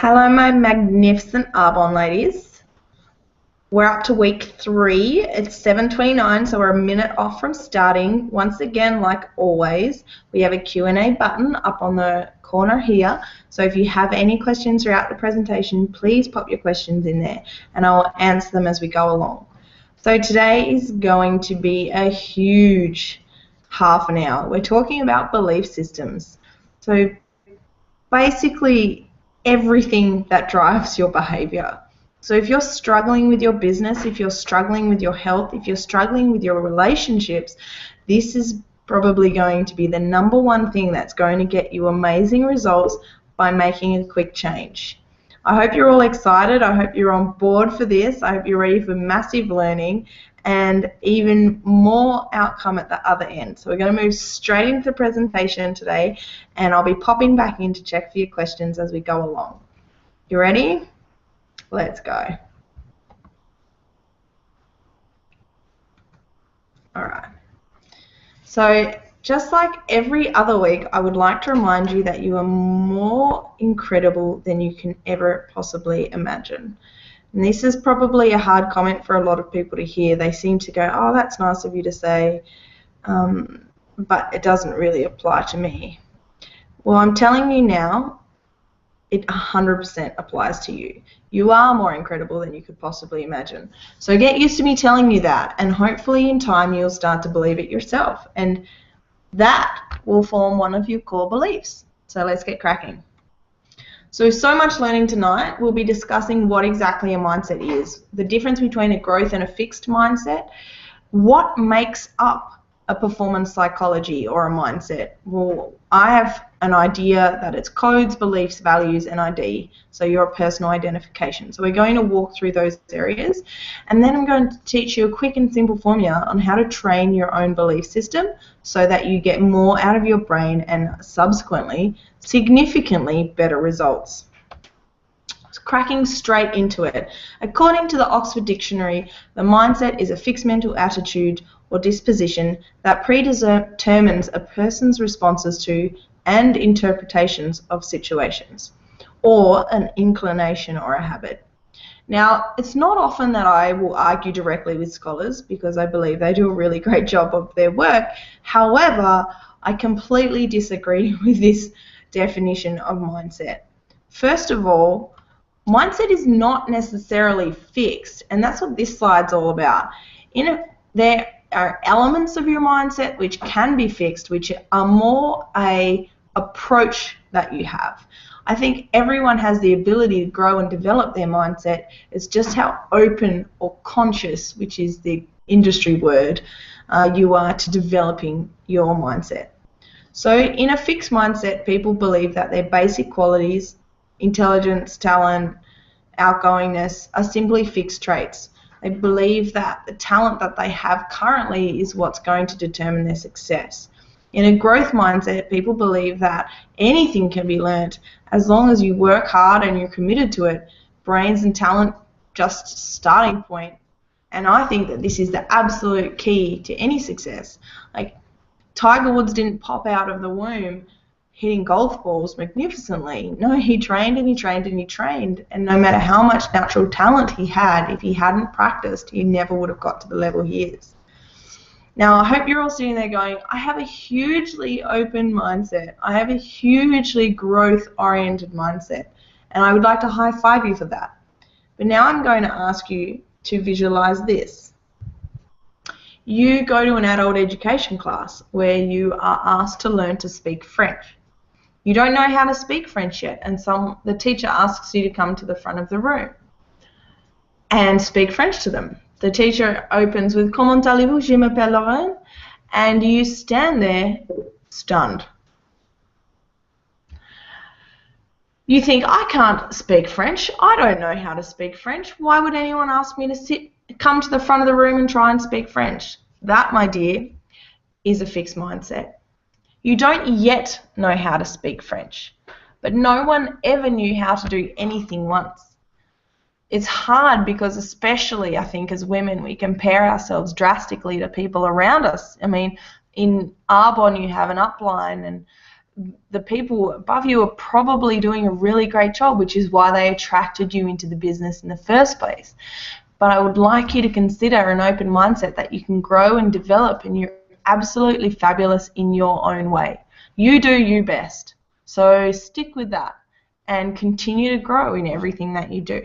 Hello, my magnificent Arbonne ladies. We're up to week 3. It's 7:29, so we're a minute off from starting. Once again, like always, we have a Q&A button up on the corner here. So if you have any questions throughout the presentation, please pop your questions in there, and I'll answer them as we go along. So today is going to be a huge half an hour. We're talking about belief systems. So basically, everything that drives your behavior. So if you're struggling with your business, if you're struggling with your health, if you're struggling with your relationships, this is probably going to be the #1 thing that's going to get you amazing results by making a quick change. I hope you're all excited. I hope you're on board for this. I hope you're ready for massive learning and even more outcome at the other end. So we're going to move straight into the presentation today, and I'll be popping back in to check for your questions as we go along. You ready? Let's go. All right. So just like every other week, I would like to remind you that you are more incredible than you can ever possibly imagine. And this is probably a hard comment for a lot of people to hear. They seem to go, oh, that's nice of you to say, but it doesn't really apply to me. Well, I'm telling you now, it 100% applies to you. You are more incredible than you could possibly imagine. So get used to me telling you that, and hopefully in time you'll start to believe it yourself. And that will form one of your core beliefs. So let's get cracking. So much learning tonight. We'll be discussing what exactly a mindset is, the difference between a growth and a fixed mindset, what makes up a performance psychology or a mindset. Well, I have an idea that it's codes, beliefs, values, and ID, so your personal identification. So we're going to walk through those areas, and then I'm going to teach you a quick and simple formula on how to train your own belief system so that you get more out of your brain and subsequently significantly better results. Cracking straight into it. According to the Oxford Dictionary, the mindset is a fixed mental attitude or disposition that predetermines a person's responses to and interpretations of situations, or an inclination or a habit. Now, it's not often that I will argue directly with scholars because I believe they do a really great job of their work. However, I completely disagree with this definition of mindset. First of all, mindset is not necessarily fixed, and that's what this slide's all about. There are elements of your mindset which can be fixed, which are more a approach that you have. I think everyone has the ability to grow and develop their mindset. It's just how open or conscious, which is the industry word, you are to developing your mindset. So in a fixed mindset, people believe that their basic qualities, intelligence, talent, outgoingness, are simply fixed traits. They believe that the talent that they have currently is what's going to determine their success. In a growth mindset, people believe that anything can be learnt as long as you work hard and you're committed to it. Brains and talent, just starting point. And I think that this is the absolute key to any success. Like, Tiger Woods didn't pop out of the womb hitting golf balls magnificently. No, he trained and he trained and he trained, and no matter how much natural talent he had, if he hadn't practiced, he never would have got to the level he is. Now, I hope you're all sitting there going, I have a hugely open mindset. I have a hugely growth-oriented mindset, and I would like to high-five you for that. But now I'm going to ask you to visualize this. You go to an adult education class where you are asked to learn to speak French. You don't know how to speak French yet, and the teacher asks you to come to the front of the room and speak French to them. The teacher opens with "Comment allez-vous? Je m'appelle Lorraine," and you stand there stunned. You think, I can't speak French. I don't know how to speak French. Why would anyone ask me to come to the front of the room and try and speak French? That, my dear, is a fixed mindset. You don't yet know how to speak French, but no one ever knew how to do anything once. It's hard because, especially I think as women, we compare ourselves drastically to people around us. I mean, in Arbonne you have an upline, and the people above you are probably doing a really great job, which is why they attracted you into the business in the first place. But I would like you to consider an open mindset that you can grow and develop, and you're absolutely fabulous in your own way. You do you best. So stick with that and continue to grow in everything that you do.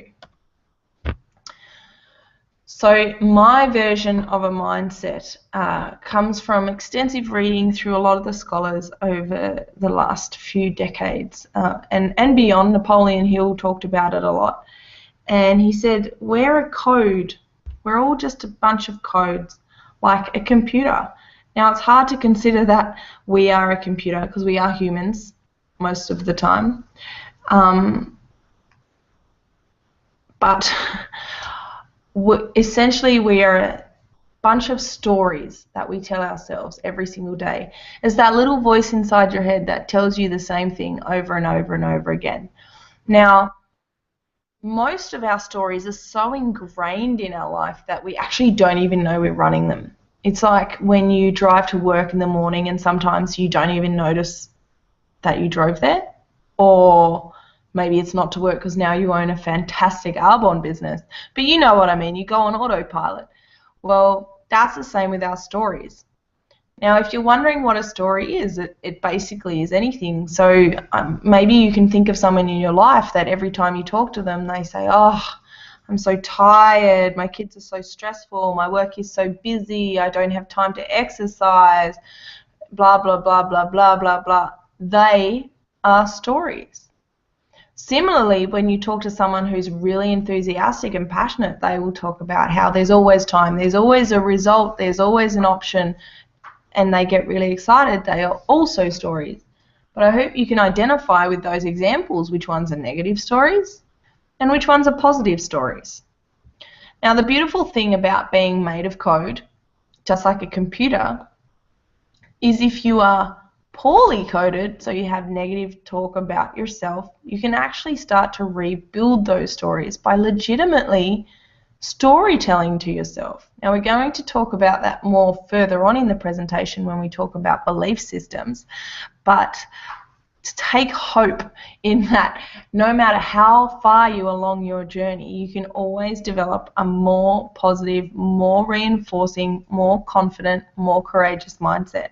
So my version of a mindset comes from extensive reading through a lot of the scholars over the last few decades and beyond. Napoleon Hill talked about it a lot. And he said, we're a code. We're all just a bunch of codes, like a computer. Now, it's hard to consider that we are a computer because we are humans most of the time. But essentially, we are a bunch of stories that we tell ourselves every single day. It's that little voice inside your head that tells you the same thing over and over and over again. Now, most of our stories are so ingrained in our life that we actually don't even know we're running them. It's like when you drive to work in the morning and sometimes you don't even notice that you drove there, or maybe it's not to work because now you own a fantastic Arbonne business, but you know what I mean, you go on autopilot. Well, that's the same with our stories. Now, if you're wondering what a story is, it basically is anything. So maybe you can think of someone in your life that every time you talk to them, they say, oh, I'm so tired, my kids are so stressful, my work is so busy, I don't have time to exercise, blah, blah, blah, blah, blah, blah, blah. They are stories. Similarly, when you talk to someone who's really enthusiastic and passionate, they will talk about how there's always time, there's always a result, there's always an option, and they get really excited. They are also stories. But I hope you can identify with those examples which ones are negative stories and which ones are positive stories. Now, the beautiful thing about being made of code, just like a computer, is if you are poorly coded, so you have negative talk about yourself, you can actually start to rebuild those stories by legitimately storytelling to yourself. Now, we're going to talk about that more further on in the presentation when we talk about belief systems, but to take hope in that no matter how far you along your journey, you can always develop a more positive, more reinforcing, more confident, more courageous mindset.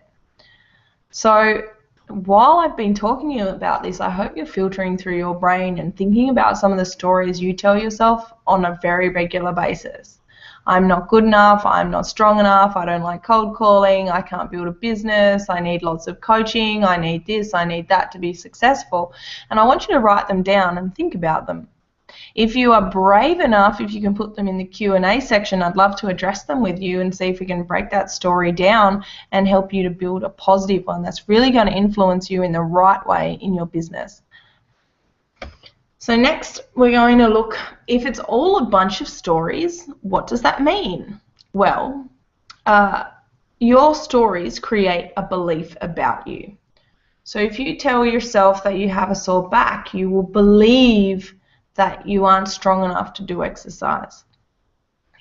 So while I've been talking to you about this, I hope you're filtering through your brain and thinking about some of the stories you tell yourself on a very regular basis. I'm not good enough, I'm not strong enough, I don't like cold calling, I can't build a business, I need lots of coaching, I need this, I need that to be successful. And I want you to write them down and think about them. If you are brave enough, if you can put them in the Q&A section, I'd love to address them with you and see if we can break that story down and help you to build a positive one that's really going to influence you in the right way in your business. So next, we're going to look, if it's all a bunch of stories, what does that mean? Well, your stories create a belief about you. So if you tell yourself that you have a sore back, you will believe that you aren't strong enough to do exercise.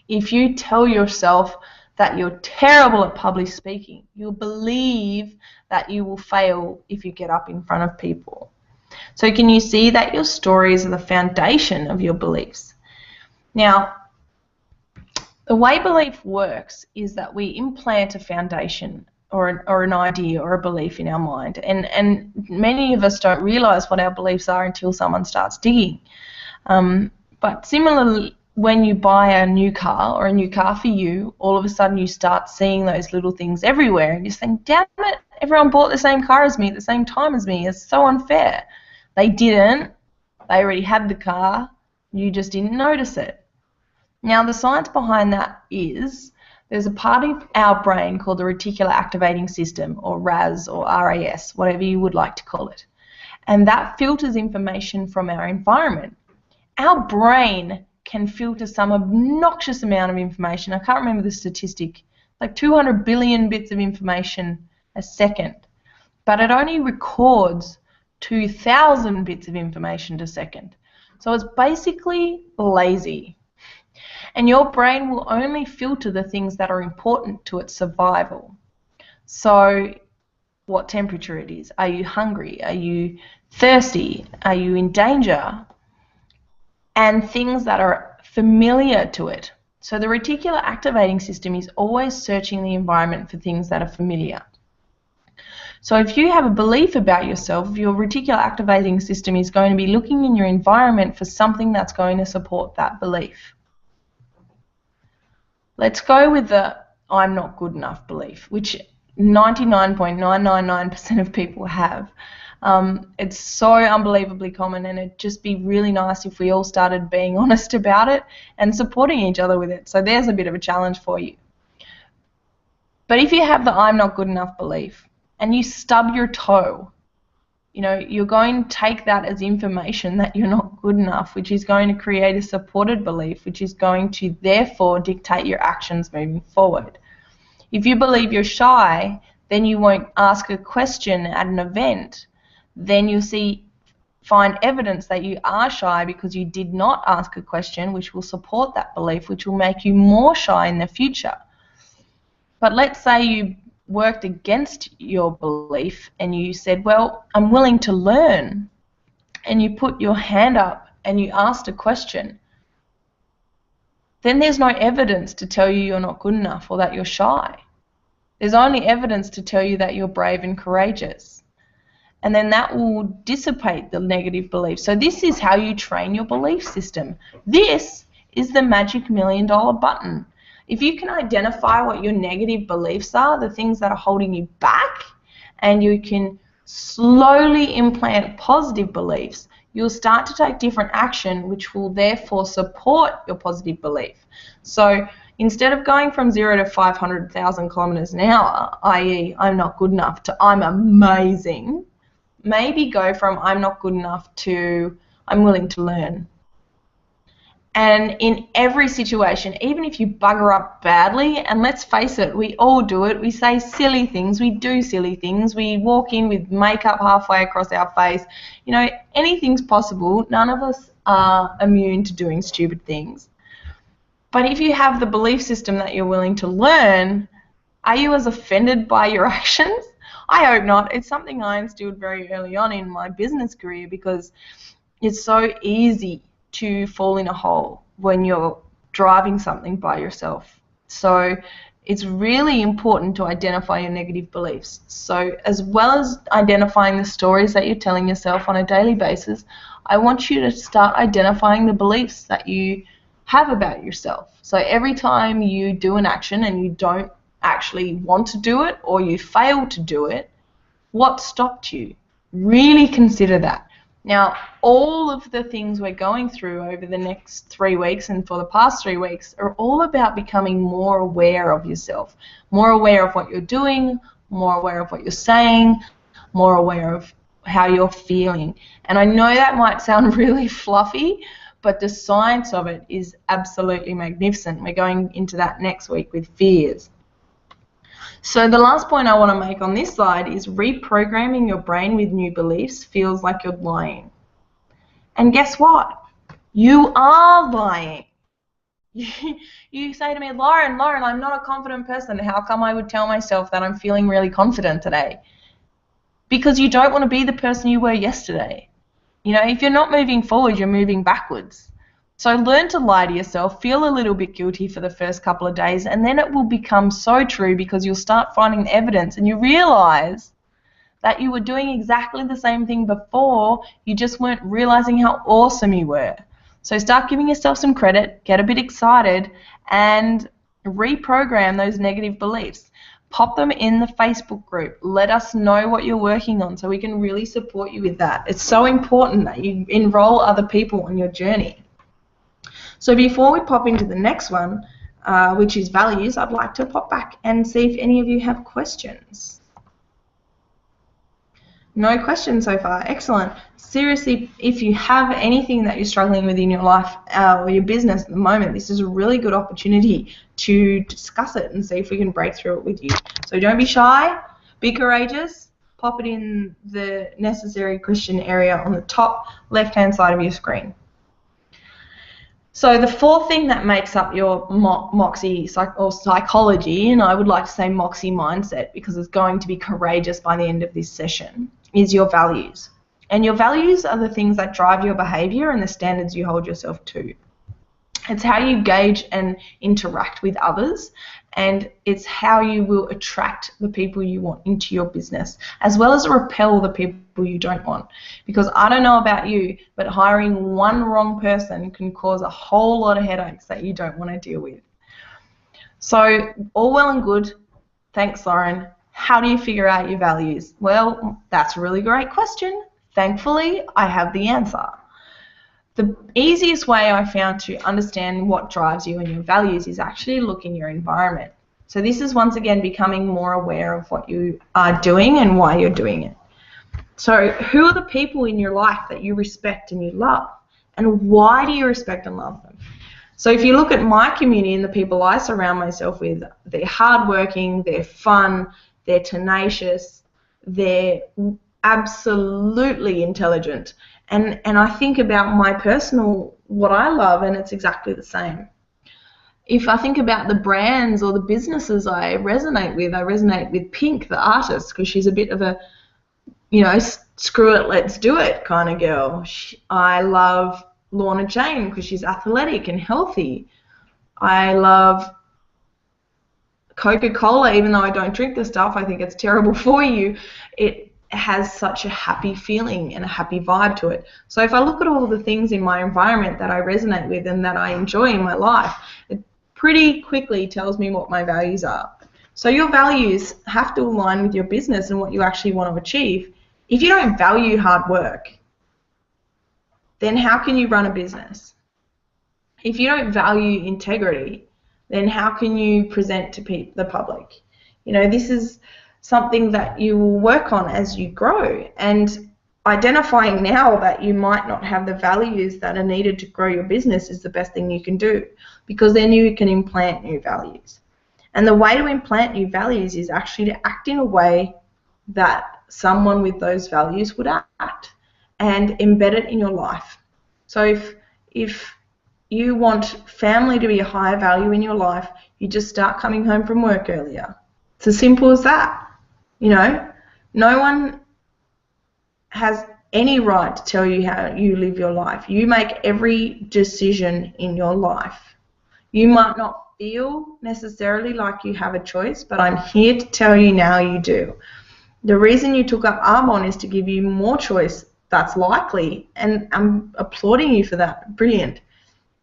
If you tell yourself that you're terrible at public speaking, you'll believe that you will fail if you get up in front of people. So can you see that your stories are the foundation of your beliefs? Now, the way belief works is that we implant a foundation or an idea or a belief in our mind, and many of us don't realize what our beliefs are until someone starts digging. But similarly, when you buy a new car or a new car for you, all of a sudden you start seeing those little things everywhere and you're saying, damn it, everyone bought the same car as me at the same time as me. It's so unfair. They didn't. They already had the car. You just didn't notice it. Now, the science behind that is there's a part of our brain called the reticular activating system, or RAS or RAS, whatever you would like to call it. And that filters information from our environment. Our brain can filter some obnoxious amount of information. I can't remember the statistic, like 200 billion bits of information a second. But it only records 2,000 bits of information a second. So it's basically lazy. And your brain will only filter the things that are important to its survival. So what temperature it is. Are you hungry? Are you thirsty? Are you in danger? And things that are familiar to it. So the reticular activating system is always searching the environment for things that are familiar. So if you have a belief about yourself, your reticular activating system is going to be looking in your environment for something that's going to support that belief. Let's go with the I'm not good enough belief, which 99.999% of people have. It's so unbelievably common, and it'd just be really nice if we all started being honest about it and supporting each other with it. So there's a bit of a challenge for you. But if you have the I'm not good enough belief and you stub your toe, you know, you're going to take that as information that you're not good enough, which is going to create a supported belief, which is going to therefore dictate your actions moving forward. If you believe you're shy, then you won't ask a question at an event. Then you'll find evidence that you are shy because you did not ask a question, which will support that belief, which will make you more shy in the future. But let's say you worked against your belief and you said, well, I'm willing to learn, and you put your hand up and you asked a question. Then there's no evidence to tell you you're not good enough or that you're shy. There's only evidence to tell you that you're brave and courageous. And then that will dissipate the negative belief. So this is how you train your belief system. This is the magic $1 million button. If you can identify what your negative beliefs are, the things that are holding you back, and you can slowly implant positive beliefs, you'll start to take different action, which will therefore support your positive belief. So instead of going from 0 to 500,000 kilometers an hour, i.e. I'm not good enough, to I'm amazing, maybe go from I'm not good enough to I'm willing to learn. And in every situation, even if you bugger up badly, and let's face it, we all do it, we say silly things, we do silly things, we walk in with makeup halfway across our face, you know, anything's possible. None of us are immune to doing stupid things. But if you have the belief system that you're willing to learn, are you as offended by your actions? I hope not. It's something I instilled very early on in my business career, because it's so easy to fall in a hole when you're driving something by yourself. So it's really important to identify your negative beliefs. So as well as identifying the stories that you're telling yourself on a daily basis, I want you to start identifying the beliefs that you have about yourself. So every time you do an action and you don't actually want to do it, or you fail to do it, what stopped you? Really consider that. Now, all of the things we're going through over the next 3 weeks and for the past 3 weeks are all about becoming more aware of yourself, more aware of what you're doing, more aware of what you're saying, more aware of how you're feeling. And I know that might sound really fluffy, but the science of it is absolutely magnificent. We're going into that next week with fears. So the last point I want to make on this slide is reprogramming your brain with new beliefs feels like you're lying. And guess what? You are lying. You say to me, Lauren, I'm not a confident person. How come I would tell myself that I'm feeling really confident today? Because you don't want to be the person you were yesterday. You know, if you're not moving forward, you're moving backwards. So learn to lie to yourself, feel a little bit guilty for the first couple of days, and then it will become so true, because you'll start finding evidence and you realize that you were doing exactly the same thing before, you just weren't realizing how awesome you were. So start giving yourself some credit, get a bit excited, and reprogram those negative beliefs. Pop them in the Facebook group. Let us know what you're working on so we can really support you with that. It's so important that you enroll other people on your journey. So before we pop into the next one, which is values, I'd like to pop back and see if any of you have questions. No questions so far. Excellent. Seriously, if you have anything that you're struggling with in your life or your business at the moment, this is a really good opportunity to discuss it and see if we can break through it with you. So don't be shy, be courageous, pop it in the necessary question area on the top left-hand side of your screen. So the fourth thing that makes up your Moxxi or psychology, and I would like to say Moxxi mindset because it's going to be courageous by the end of this session, is your values. And your values are the things that drive your behavior and the standards you hold yourself to. It's how you gauge and interact with others, and it's how you will attract the people you want into your business, as well as repel the people you don't want. Because I don't know about you, but hiring one wrong person can cause a whole lot of headaches that you don't want to deal with. So all well and good. Thanks, Lauren. How do you figure out your values? Well, that's a really great question. Thankfully, I have the answer. The easiest way I found to understand what drives you and your values is actually look in your environment. So this is once again becoming more aware of what you are doing and why you're doing it. So who are the people in your life that you respect and you love? And why do you respect and love them? So if you look at my community and the people I surround myself with, they're hardworking, they're fun, they're tenacious, they're absolutely intelligent. And I think about my personal, what I love, and it's exactly the same. If I think about the brands or the businesses I resonate with Pink, the artist, because she's a bit of a, screw it, let's do it kind of girl. I love Lorna Jane because she's athletic and healthy. I love Coca-Cola, even though I don't drink the stuff, I think it's terrible for you. It has such a happy feeling and a happy vibe to it. So if I look at all the things in my environment that I resonate with and that I enjoy in my life, it pretty quickly tells me what my values are. So your values have to align with your business and what you actually want to achieve. If you don't value hard work, then how can you run a business? If you don't value integrity, then how can you present to the public? This is something that you will work on as you grow, and identifying now that you might not have the values that are needed to grow your business is the best thing you can do, because then you can implant new values. And the way to implant new values is actually to act in a way that someone with those values would act, and embed it in your life. So if you want family to be a higher value in your life, you just start coming home from work earlier. It's as simple as that. No one has any right to tell you how you live your life. You make every decision in your life. You might not feel necessarily like you have a choice, but I'm here to tell you now you do. The reason you took up Arbonne is to give you more choice. That's likely, and I'm applauding you for that. Brilliant.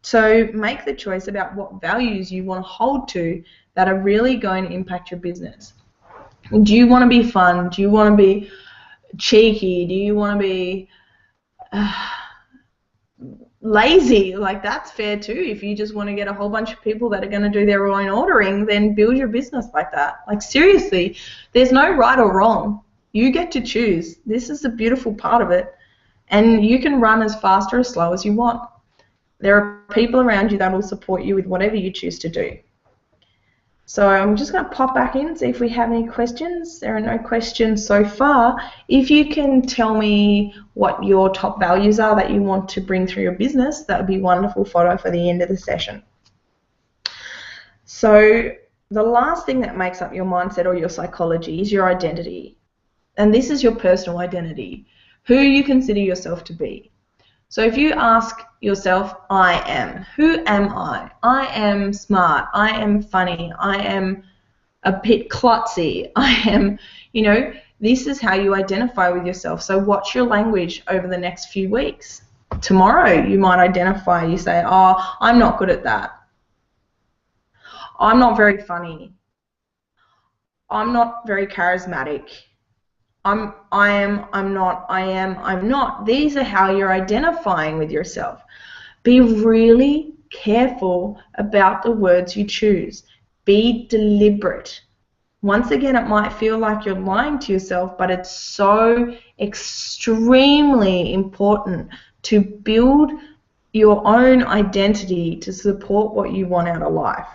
So make the choice about what values you want to hold to that are really going to impact your business. Do you want to be fun? Do you want to be cheeky? Do you want to be lazy? Like, that's fair too. If you just want to get a whole bunch of people that are going to do their own ordering, then build your business like that. Like, seriously, there's no right or wrong. You get to choose. This is the beautiful part of it. And you can run as fast or as slow as you want. There are people around you that will support you with whatever you choose to do. So I'm just going to pop back in and see if we have any questions. There are no questions so far. If you can tell me what your top values are that you want to bring through your business, that would be a wonderful photo for the end of the session. So the last thing that makes up your mindset or your psychology is your identity. And this is your personal identity, who you consider yourself to be. So if you ask yourself, I am, who am I? I am smart, I am funny, I am a bit klutzy, I am, this is how you identify with yourself. So watch your language over the next few weeks. Tomorrow you might identify, you say, oh, I'm not good at that. I'm not very funny. I'm not very charismatic. I'm not. These are how you're identifying with yourself. Be really careful about the words you choose. Be deliberate. Once again, it might feel like you're lying to yourself, but it's so extremely important to build your own identity to support what you want out of life.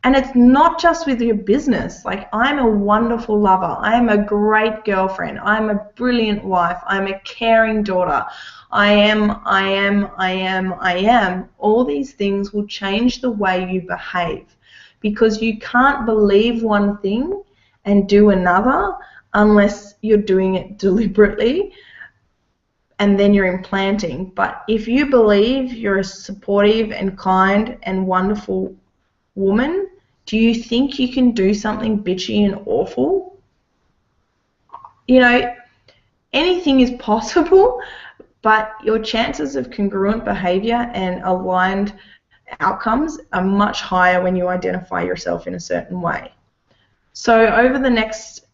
And it's not just with your business. Like, I'm a wonderful lover. I am a great girlfriend. I'm a brilliant wife. I'm a caring daughter. I am. All these things will change the way you behave, because you can't believe one thing and do another unless you're doing it deliberately, and then you're implanting. But if you believe you're a supportive and kind and wonderful woman, do you think you can do something bitchy and awful? You know, anything is possible, but your chances of congruent behavior and aligned outcomes are much higher when you identify yourself in a certain way. So over the next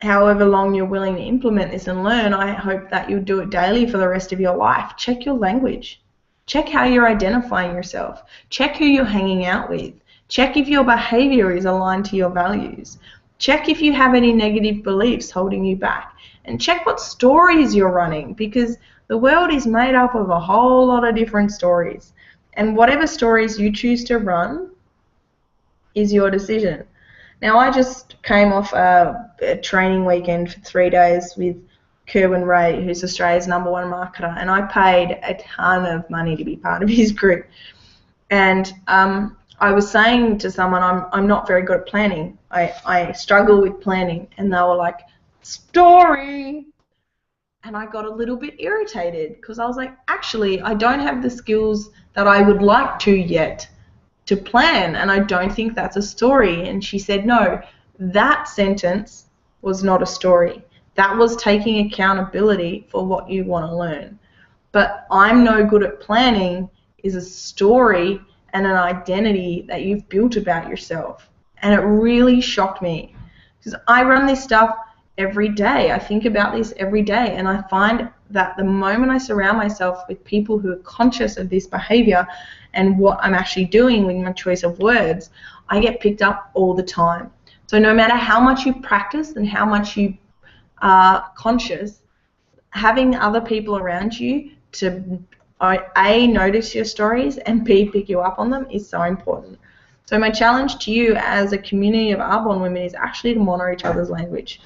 however long you're willing to implement this and learn, I hope that you'll do it daily for the rest of your life. Check your language. Check how you're identifying yourself. Check who you're hanging out with. Check if your behavior is aligned to your values. Check if you have any negative beliefs holding you back. And check what stories you're running, because the world is made up of a whole lot of different stories. And whatever stories you choose to run is your decision. Now, I just came off a training weekend for 3 days with Kerwin Ray, who's Australia's #1 marketer, and I paid a ton of money to be part of his group. And I was saying to someone, I'm not very good at planning. I struggle with planning. And they were like, story. And I got a little bit irritated, because I was like, actually, I don't have the skills that I would like to yet to plan, and I don't think that's a story. And she said, no, that sentence was not a story. That was taking accountability for what you want to learn. But I'm no good at planning is a story and an identity that you've built about yourself. And it really shocked me, because I run this stuff every day. I think about this every day, and I find that the moment I surround myself with people who are conscious of this behavior and what I'm actually doing with my choice of words, I get picked up all the time. So no matter how much you practice and how much you are conscious, having other people around you to A, notice your stories, and B, pick you up on them is so important. So my challenge to you as a community of Arbonne women is actually to monitor each other's language.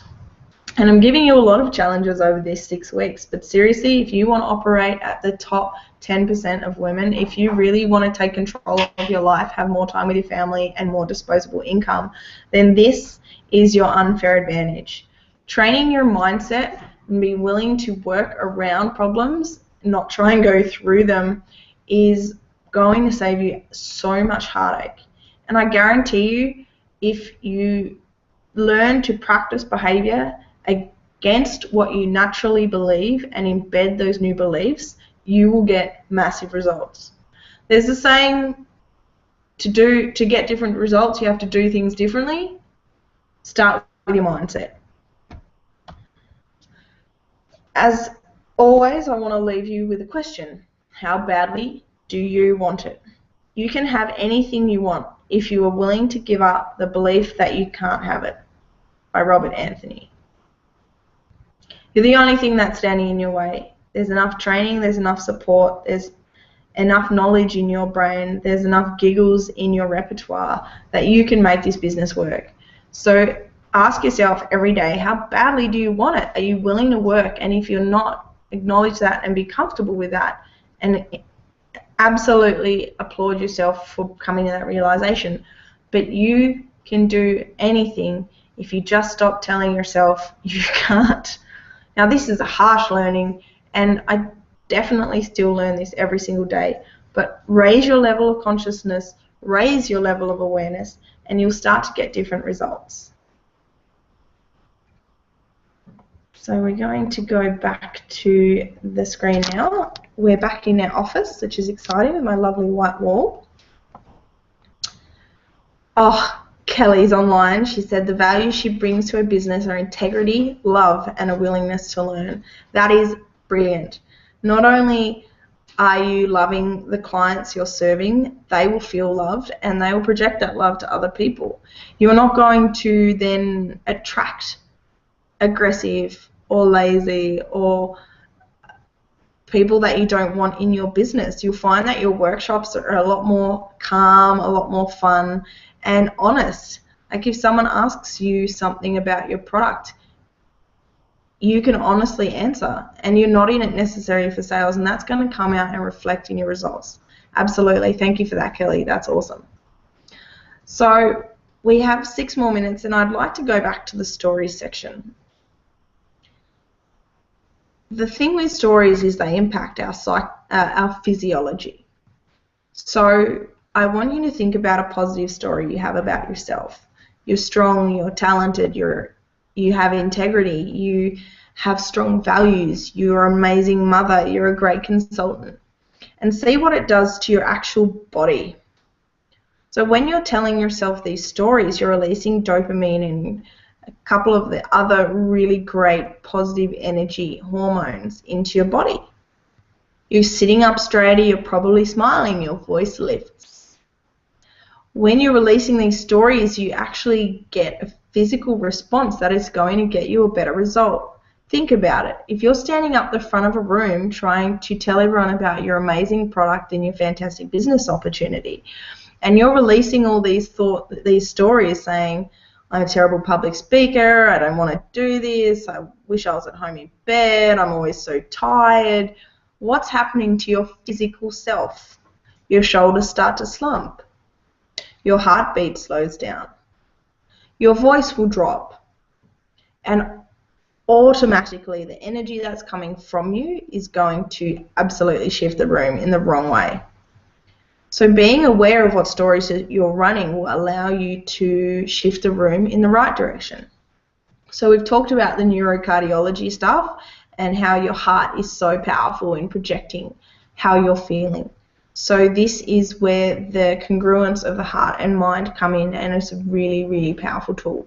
And I'm giving you a lot of challenges over these 6 weeks, but seriously, if you want to operate at the top 10% of women, if you really want to take control of your life, have more time with your family and more disposable income, then this is your unfair advantage. Training your mindset and be willing to work around problems, not try and go through them, is going to save you so much heartache. And I guarantee you, if you learn to practice behavior against what you naturally believe and embed those new beliefs, you will get massive results. There's a saying, to get different results, you have to do things differently. Start with your mindset. As always, I want to leave you with a question. How badly do you want it? You can have anything you want if you are willing to give up the belief that you can't have it, by Robert Anthony. You're the only thing that's standing in your way. There's enough training, there's enough support, there's enough knowledge in your brain, there's enough giggles in your repertoire that you can make this business work. So ask yourself every day, how badly do you want it? Are you willing to work? And if you're not, acknowledge that and be comfortable with that. And absolutely applaud yourself for coming to that realization. But you can do anything if you just stop telling yourself you can't. Now, this is a harsh learning, and I definitely still learn this every single day, but raise your level of consciousness, raise your level of awareness, and you'll start to get different results. So we're going to go back to the screen now. We're back in our office, which is exciting, with my lovely white wall. Oh, Kelly's online. She said the values she brings to her business are integrity, love, and a willingness to learn. That is brilliant. Not only are you loving the clients you're serving, they will feel loved and they will project that love to other people. You're not going to then attract aggressive or lazy or people that you don't want in your business. You'll find that your workshops are a lot more calm, a lot more fun, and honest. Like if someone asks you something about your product, you can honestly answer, and you're not in it necessarily for sales, and that's going to come out and reflect in your results. Absolutely. Thank you for that, Kelly. That's awesome. So we have 6 more minutes, and I'd like to go back to the stories section. The thing with stories is they impact our physiology. So I want you to think about a positive story you have about yourself. You're strong, you're talented, you have integrity, you have strong values, you're an amazing mother, you're a great consultant. And see what it does to your actual body. So when you're telling yourself these stories, you're releasing dopamine and a couple of the other really great positive energy hormones into your body. You're sitting up straighter, you're probably smiling, your voice lifts. When you're releasing these stories, you actually get a physical response that is going to get you a better result. Think about it. If you're standing up the front of a room trying to tell everyone about your amazing product and your fantastic business opportunity, and you're releasing all these stories saying, I'm a terrible public speaker, I don't want to do this, I wish I was at home in bed, I'm always so tired. What's happening to your physical self? Your shoulders start to slump. Your heartbeat slows down. Your voice will drop. And automatically the energy that's coming from you is going to absolutely shift the room in the wrong way. So being aware of what stories you're running will allow you to shift the room in the right direction. So we've talked about the neurocardiology stuff and how your heart is so powerful in projecting how you're feeling. So this is where the congruence of the heart and mind come in, and it's a really, really powerful tool.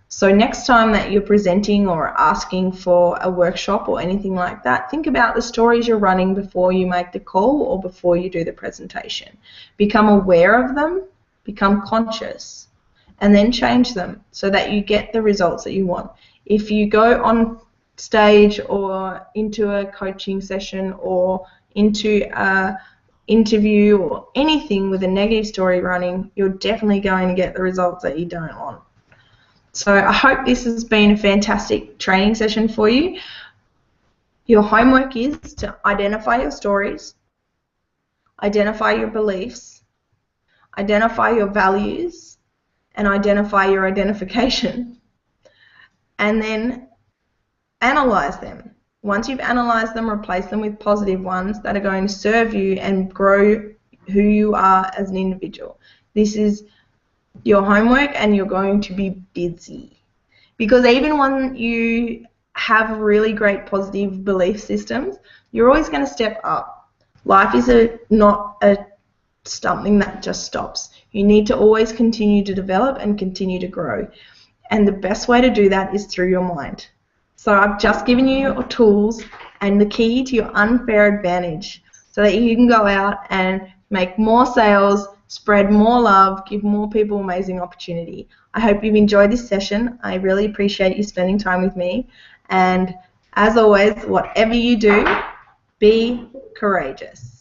So next time that you're presenting or asking for a workshop or anything like that, think about the stories you're running before you make the call or before you do the presentation. Become aware of them, become conscious, and then change them so that you get the results that you want. If you go on stage or into a coaching session or into a interview or anything with a negative story running, you're definitely going to get the results that you don't want. So I hope this has been a fantastic training session for you. Your homework is to identify your stories, identify your beliefs, identify your values, and identify your identification, and then analyze them. Once you've analyzed them, replace them with positive ones that are going to serve you and grow who you are as an individual. This is your homework, and you're going to be busy. Because even when you have really great positive belief systems, you're always going to step up. Life is not something that just stops. You need to always continue to develop and continue to grow. And the best way to do that is through your mind. So I've just given you your tools and the key to your unfair advantage so that you can go out and make more sales, spread more love, give more people amazing opportunity. I hope you've enjoyed this session. I really appreciate you spending time with me. And as always, whatever you do, be courageous.